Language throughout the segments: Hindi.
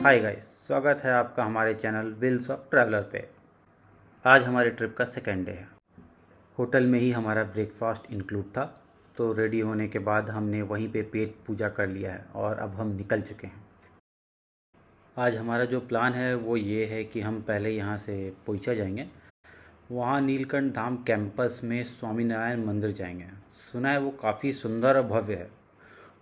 हाय गाइस, स्वागत है आपका हमारे चैनल व्हील्स ऑफ ट्रैवलर पे। आज हमारे ट्रिप का सेकेंड डे है। होटल में ही हमारा ब्रेकफास्ट इंक्लूड था, तो रेडी होने के बाद हमने वहीं पे पेट पूजा कर लिया है और अब हम निकल चुके हैं। आज हमारा जो प्लान है वो ये है कि हम पहले यहाँ से पोईचा जाएंगे, वहाँ नीलकंठ धाम कैंपस में स्वामीनारायण मंदिर जाएंगे। सुना है वो काफ़ी सुंदर और भव्य है,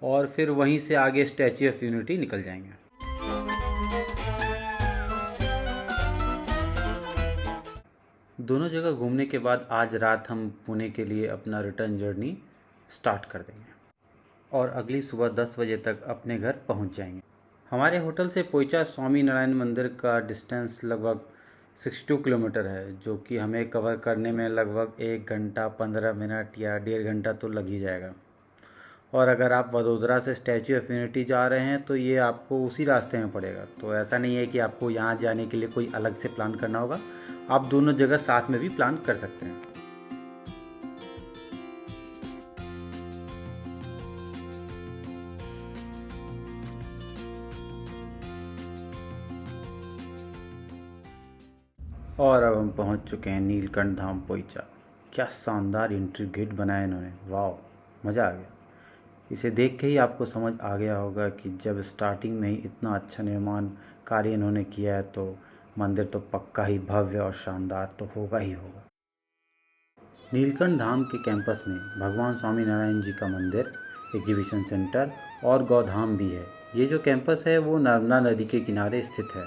और फिर वहीं से आगे स्टैच्यू ऑफ यूनिटी निकल जाएंगे। दोनों जगह घूमने के बाद आज रात हम पुणे के लिए अपना रिटर्न जर्नी स्टार्ट कर देंगे और अगली सुबह 10 बजे तक अपने घर पहुंच जाएंगे। हमारे होटल से पोईचा स्वामी नारायण मंदिर का डिस्टेंस लगभग 62 किलोमीटर है, जो कि हमें कवर करने में लगभग 1 घंटा 15 मिनट या 1.5 घंटा तो लग ही जाएगा। और अगर आप वडोदरा से स्टैच्यू ऑफ यूनिटी जा रहे हैं तो ये आपको उसी रास्ते में पड़ेगा, तो ऐसा नहीं है कि आपको यहाँ जाने के लिए कोई अलग से प्लान करना होगा। आप दोनों जगह साथ में भी प्लान कर सकते हैं। और अब हम पहुंच चुके हैं नीलकंठ धाम पोईचा। क्या शानदार एंट्री गेट बनाया इन्होंने, वाह, मज़ा आ गया। इसे देख के ही आपको समझ आ गया होगा कि जब स्टार्टिंग में ही इतना अच्छा निर्माण कार्य इन्होंने किया है तो मंदिर तो पक्का ही भव्य और शानदार तो होगा ही होगा। नीलकंठ धाम के कैंपस में भगवान स्वामी नारायण जी का मंदिर, एग्जीबिशन सेंटर और गौधाम भी है। ये जो कैंपस है वो नर्मदा नदी के किनारे स्थित है।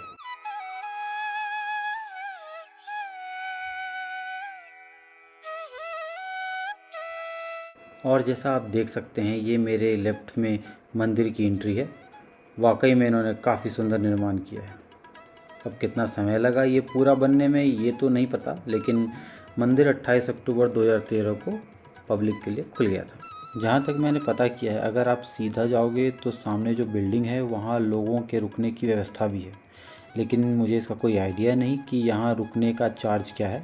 और जैसा आप देख सकते हैं, ये मेरे लेफ्ट में मंदिर की एंट्री है। वाकई में इन्होंने काफ़ी सुंदर निर्माण किया है। अब कितना समय लगा ये पूरा बनने में ये तो नहीं पता, लेकिन मंदिर 28 अक्टूबर 2013 को पब्लिक के लिए खुल गया था। जहाँ तक मैंने पता किया है, अगर आप सीधा जाओगे तो सामने जो बिल्डिंग है वहाँ लोगों के रुकने की व्यवस्था भी है, लेकिन मुझे इसका कोई आइडिया नहीं कि यहाँ रुकने का चार्ज क्या है।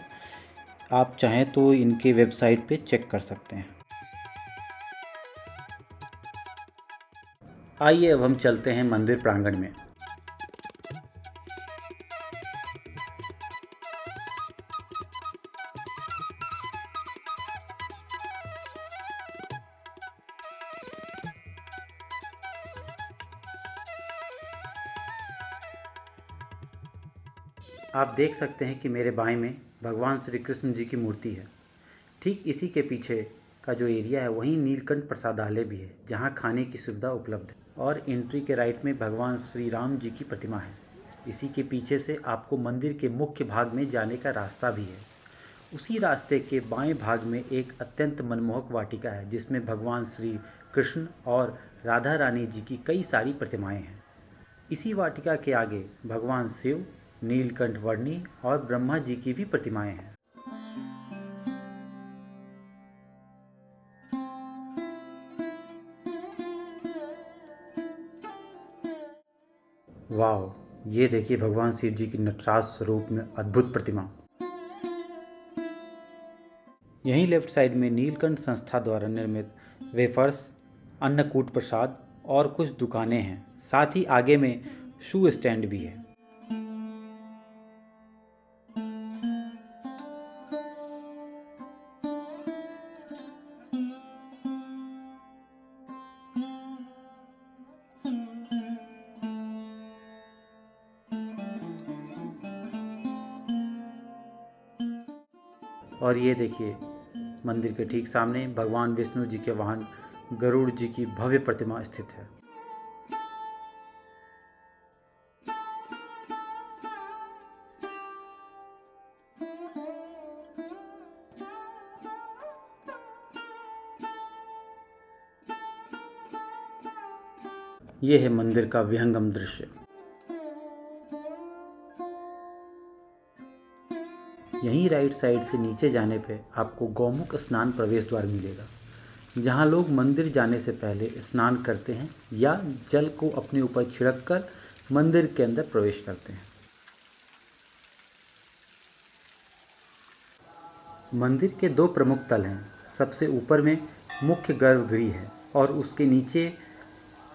आप चाहें तो इनके वेबसाइट पे चेक कर सकते हैं। आइए अब हम चलते हैं मंदिर प्रांगण में। आप देख सकते हैं कि मेरे बाएं में भगवान श्री कृष्ण जी की मूर्ति है। ठीक इसी के पीछे का जो एरिया है वहीं नीलकंठ प्रसादालय भी है, जहां खाने की सुविधा उपलब्ध है। और एंट्री के राइट में भगवान श्री राम जी की प्रतिमा है। इसी के पीछे से आपको मंदिर के मुख्य भाग में जाने का रास्ता भी है। उसी रास्ते के बाएं भाग में एक अत्यंत मनमोहक वाटिका है, जिसमें भगवान श्री कृष्ण और राधा रानी जी की कई सारी प्रतिमाएं हैं। इसी वाटिका के आगे भगवान शिव, नीलकंठ वर्णी और ब्रह्मा जी की भी प्रतिमाएं हैं। वाह, ये देखिए भगवान शिव जी की नटराज स्वरूप में अद्भुत प्रतिमा। यहीं लेफ्ट साइड में नीलकंठ संस्था द्वारा निर्मित वेफर्स, अन्नकूट प्रसाद और कुछ दुकानें हैं। साथ ही आगे में शू स्टैंड भी है। और ये देखिए, मंदिर के ठीक सामने भगवान विष्णु जी के वाहन गरुड़ जी की भव्य प्रतिमा स्थित है। ये है मंदिर का विहंगम दृश्य। यहीं राइट साइड से नीचे जाने पे आपको गौमुख स्नान प्रवेश द्वार मिलेगा, जहां लोग मंदिर जाने से पहले स्नान करते हैं या जल को अपने ऊपर छिड़क कर मंदिर के अंदर प्रवेश करते हैं। मंदिर के दो प्रमुख तल हैं। सबसे ऊपर में मुख्य गर्भगृह है और उसके नीचे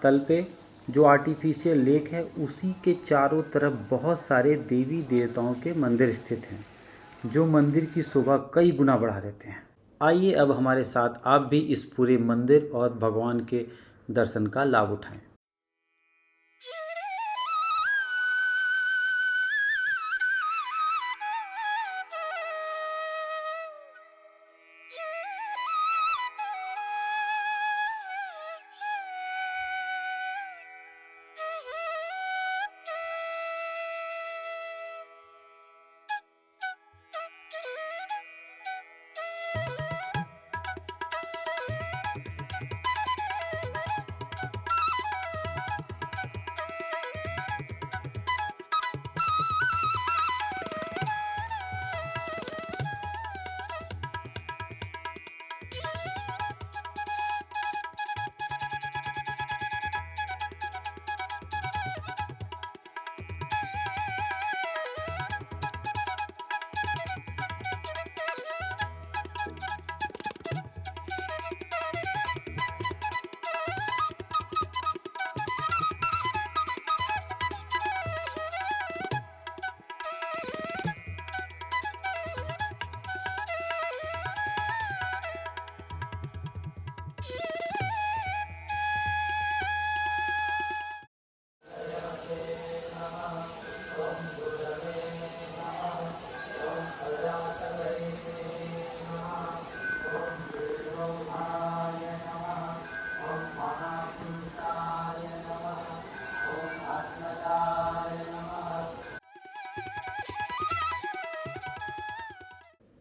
तल पे जो आर्टिफिशियल लेक है उसी के चारों तरफ बहुत सारे देवी देवताओं के मंदिर स्थित हैं जो मंदिर की शोभा कई गुना बढ़ा देते हैं। आइए अब हमारे साथ आप भी इस पूरे मंदिर और भगवान के दर्शन का लाभ उठाएं।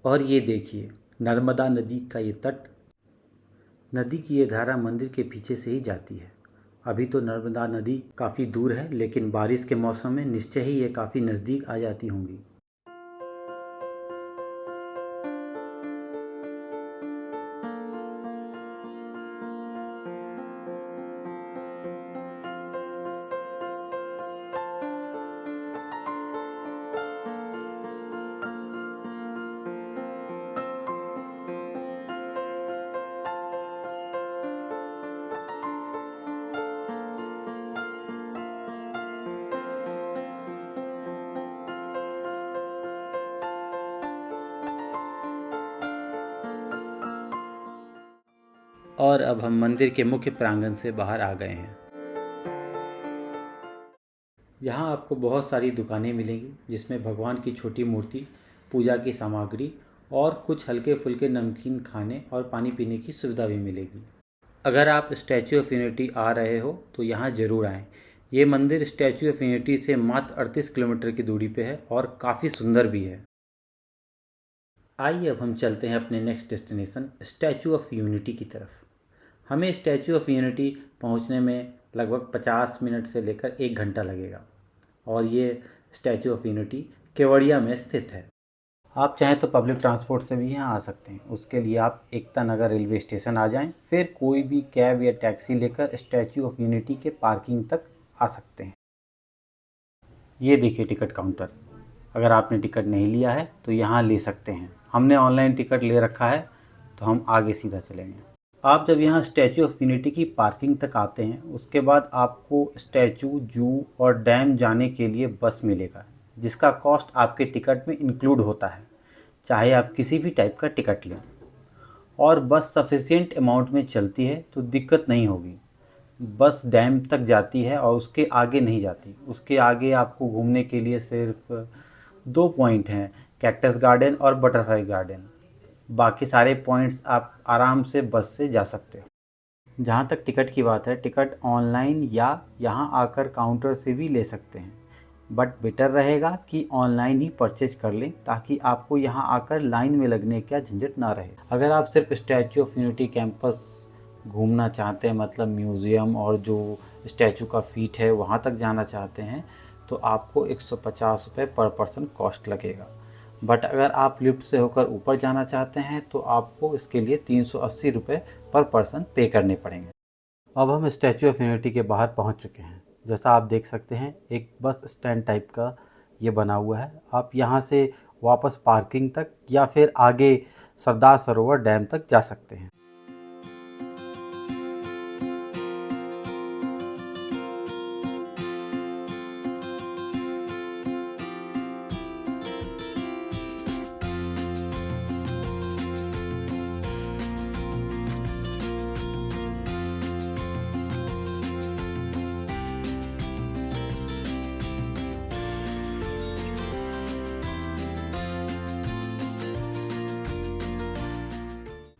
और ये देखिए नर्मदा नदी का ये तट। नदी की ये धारा मंदिर के पीछे से ही जाती है। अभी तो नर्मदा नदी काफ़ी दूर है, लेकिन बारिश के मौसम में निश्चय ही ये काफ़ी नज़दीक आ जाती होंगी। और अब हम मंदिर के मुख्य प्रांगण से बाहर आ गए हैं। यहाँ आपको बहुत सारी दुकानें मिलेंगी जिसमें भगवान की छोटी मूर्ति, पूजा की सामग्री और कुछ हल्के फुल्के नमकीन खाने और पानी पीने की सुविधा भी मिलेगी। अगर आप स्टैचू ऑफ यूनिटी आ रहे हो तो यहाँ ज़रूर आएँ। ये मंदिर स्टैचू ऑफ यूनिटी से मात्र 38 किलोमीटर की दूरी पे है और काफ़ी सुंदर भी है। आइए अब हम चलते हैं अपने next destination statue of unity की तरफ। हमें स्टैचू ऑफ यूनिटी पहुंचने में लगभग 50 मिनट से लेकर 1 घंटा लगेगा और ये स्टैचू ऑफ यूनिटी केवड़िया में स्थित है। आप चाहें तो पब्लिक ट्रांसपोर्ट से भी यहाँ आ सकते हैं। उसके लिए आप एकता नगर रेलवे स्टेशन आ जाएं, फिर कोई भी कैब या टैक्सी लेकर स्टैचू ऑफ यूनिटी के पार्किंग तक आ सकते हैं। ये देखिए टिकट काउंटर। अगर आपने टिकट नहीं लिया है तो यहाँ ले सकते हैं। हमने ऑनलाइन टिकट ले रखा है तो हम आगे सीधा चलेंगे। आप जब यहाँ स्टैचू ऑफ यूनिटी की पार्किंग तक आते हैं उसके बाद आपको स्टैचू, जू और डैम जाने के लिए बस मिलेगा जिसका कॉस्ट आपके टिकट में इंक्लूड होता है, चाहे आप किसी भी टाइप का टिकट लें। और बस सफिशिएंट अमाउंट में चलती है तो दिक्कत नहीं होगी। बस डैम तक जाती है और उसके आगे नहीं जाती। उसके आगे आपको घूमने के लिए सिर्फ 2 पॉइंट हैं, कैक्टस गार्डन और बटरफ्लाई गार्डन। बाकी सारे पॉइंट्स आप आराम से बस से जा सकते हो। जहाँ तक टिकट की बात है, टिकट ऑनलाइन या यहाँ आकर काउंटर से भी ले सकते हैं, बट बेटर रहेगा कि ऑनलाइन ही परचेज कर लें ताकि आपको यहाँ आकर लाइन में लगने का झंझट ना रहे। अगर आप सिर्फ स्टैचू ऑफ यूनिटी कैंपस घूमना चाहते हैं, मतलब म्यूज़ियम और जो स्टैचू का फीट है वहाँ तक जाना चाहते हैं, तो आपको 150 रुपये पर पर्सन कॉस्ट लगेगा। बट अगर आप लिफ्ट से होकर ऊपर जाना चाहते हैं तो आपको इसके लिए 380 रुपये पर पर्सन पे करने पड़ेंगे। अब हम स्टैचू ऑफ यूनिटी के बाहर पहुंच चुके हैं। जैसा आप देख सकते हैं एक बस स्टैंड टाइप का ये बना हुआ है। आप यहाँ से वापस पार्किंग तक या फिर आगे सरदार सरोवर डैम तक जा सकते हैं।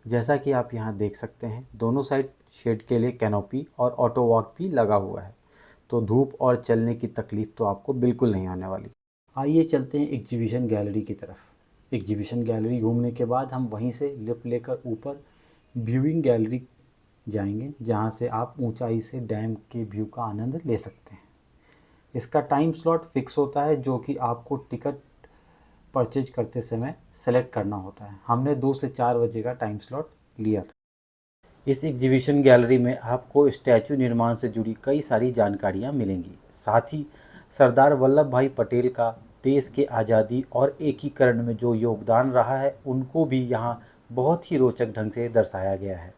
जैसा कि आप यहाँ देख सकते हैं, दोनों साइड शेड के लिए कैनोपी और ऑटो वॉक भी लगा हुआ है, तो धूप और चलने की तकलीफ तो आपको बिल्कुल नहीं आने वाली। आइए चलते हैं एग्जीबिशन गैलरी की तरफ। एग्जीबिशन गैलरी घूमने के बाद हम वहीं से लिफ्ट लेकर ऊपर व्यूइंग गैलरी जाएंगे, जहां से आप ऊंचाई से डैम के व्यू का आनंद ले सकते हैं। इसका टाइम स्लॉट फिक्स होता है, जो कि आपको टिकट परचेज करते समय सेलेक्ट करना होता है। हमने 2 से 4 बजे का टाइम स्लॉट लिया था। इस एग्जीबिशन गैलरी में आपको स्टैचू निर्माण से जुड़ी कई सारी जानकारियाँ मिलेंगी। साथ ही सरदार वल्लभ भाई पटेल का देश के आज़ादी और एकीकरण में जो योगदान रहा है, उनको भी यहाँ बहुत ही रोचक ढंग से दर्शाया गया है।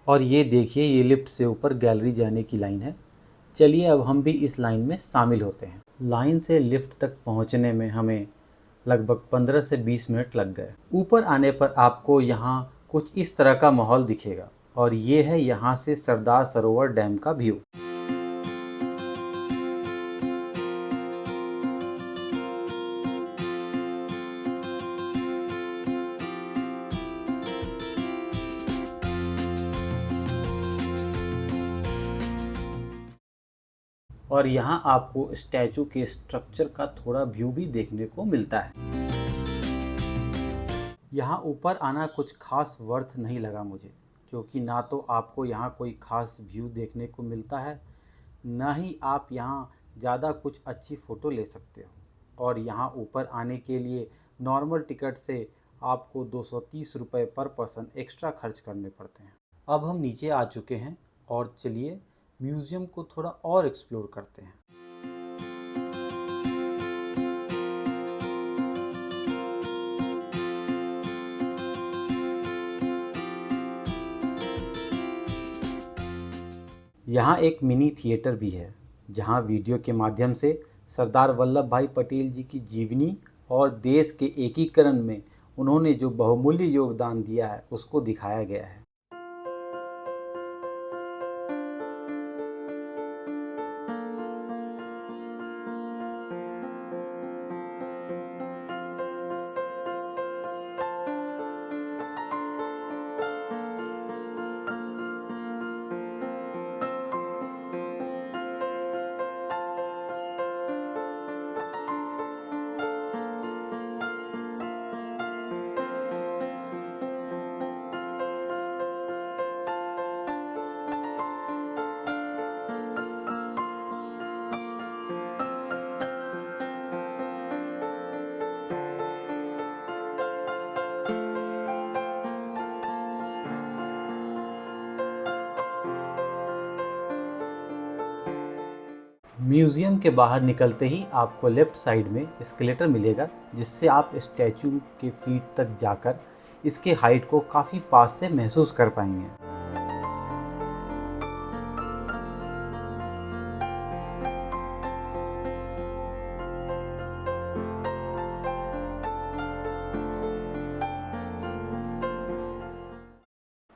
और ये देखिए, ये लिफ्ट से ऊपर गैलरी जाने की लाइन है। चलिए अब हम भी इस लाइन में शामिल होते हैं। लाइन से लिफ्ट तक पहुंचने में हमें लगभग 15 से 20 मिनट लग गए। ऊपर आने पर आपको यहाँ कुछ इस तरह का माहौल दिखेगा, और ये है यहाँ से सरदार सरोवर डैम का व्यू। और यहाँ आपको स्टैचू के स्ट्रक्चर का थोड़ा व्यू भी देखने को मिलता है। यहाँ ऊपर आना कुछ खास वर्थ नहीं लगा मुझे, क्योंकि ना तो आपको यहाँ कोई खास व्यू देखने को मिलता है, ना ही आप यहाँ ज़्यादा कुछ अच्छी फ़ोटो ले सकते हो। और यहाँ ऊपर आने के लिए नॉर्मल टिकट से आपको 230 रुपये पर पर्सन एक्स्ट्रा खर्च करने पड़ते हैं। अब हम नीचे आ चुके हैं, और चलिए म्यूज़ियम को थोड़ा और एक्सप्लोर करते हैं। यहाँ एक मिनी थिएटर भी है, जहाँ वीडियो के माध्यम से सरदार वल्लभ भाई पटेल जी की जीवनी और देश के एकीकरण में उन्होंने जो बहुमूल्य योगदान दिया है, उसको दिखाया गया है। म्यूज़ियम के बाहर निकलते ही आपको लेफ़्ट साइड में एस्केलेटर मिलेगा, जिससे आप स्टैचू के फीट तक जाकर इसके हाइट को काफ़ी पास से महसूस कर पाएंगे।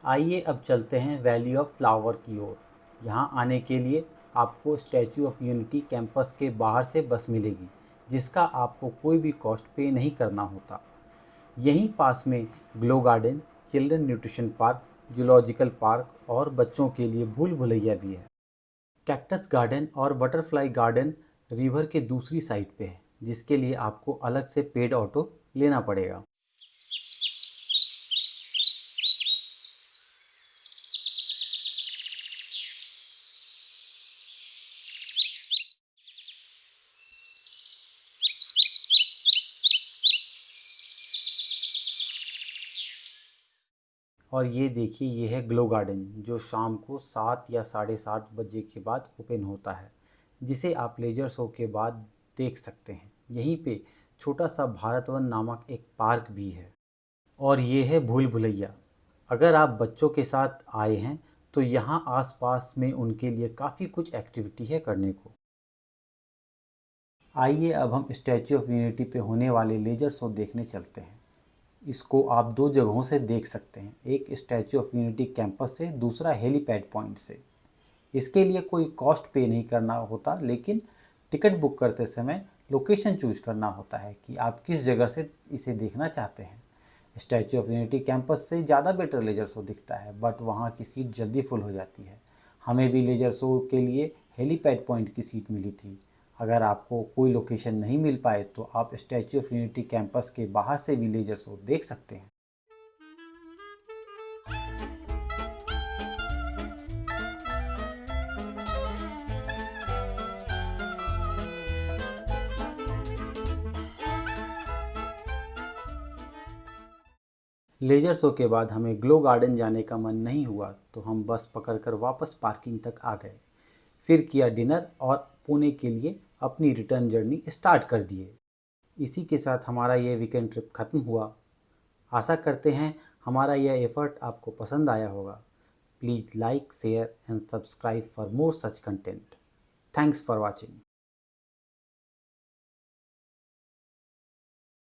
आइए अब चलते हैं वैली ऑफ फ्लावर की ओर। यहाँ आने के लिए आपको स्टैचू ऑफ यूनिटी कैंपस के बाहर से बस मिलेगी, जिसका आपको कोई भी कॉस्ट पे नहीं करना होता। यहीं पास में glow garden, children nutrition park, zoological park और बच्चों के लिए भूल भुलैया भी है। कैक्टस गार्डन और बटरफ्लाई गार्डन रिवर के दूसरी साइड पे है, जिसके लिए आपको अलग से पेड ऑटो लेना पड़ेगा। और ये देखिए, ये है ग्लो गार्डन जो शाम को 7 या 7:30 बजे के बाद ओपन होता है, जिसे आप लेजर शो के बाद देख सकते हैं। यहीं पे छोटा सा भारतवन नामक एक पार्क भी है। और ये है भूल भुलैया। अगर आप बच्चों के साथ आए हैं तो यहाँ आसपास में उनके लिए काफ़ी कुछ एक्टिविटी है करने को। आइए अब हम स्टैच्यू ऑफ यूनिटी पे होने वाले लेजर शो देखने चलते हैं। इसको आप दो जगहों से देख सकते हैं, एक स्टैच्यू ऑफ यूनिटी कैंपस से, दूसरा हेलीपैड पॉइंट से। इसके लिए कोई कॉस्ट पे नहीं करना होता, लेकिन टिकट बुक करते समय लोकेशन चूज करना होता है कि आप किस जगह से इसे देखना चाहते हैं। स्टैच्यू ऑफ यूनिटी कैंपस से ज़्यादा बेटर लेजर शो दिखता है, बट वहाँ की सीट जल्दी फुल हो जाती है। हमें भी लेजर शो के लिए हेलीपैड पॉइंट की सीट मिली थी। अगर आपको कोई लोकेशन नहीं मिल पाए तो आप स्टैच्यू ऑफ यूनिटी कैंपस के बाहर से भी लेजर शो देख सकते हैं। लेजर शो के बाद हमें ग्लो गार्डन जाने का मन नहीं हुआ, तो हम बस पकड़कर वापस पार्किंग तक आ गए। फिर किया डिनर और पुणे के लिए अपनी रिटर्न जर्नी स्टार्ट कर दिए। इसी के साथ हमारा ये वीकेंड ट्रिप खत्म हुआ। आशा करते हैं हमारा यह एफर्ट आपको पसंद आया होगा। Please like, share and subscribe for more such content. Thanks for watching.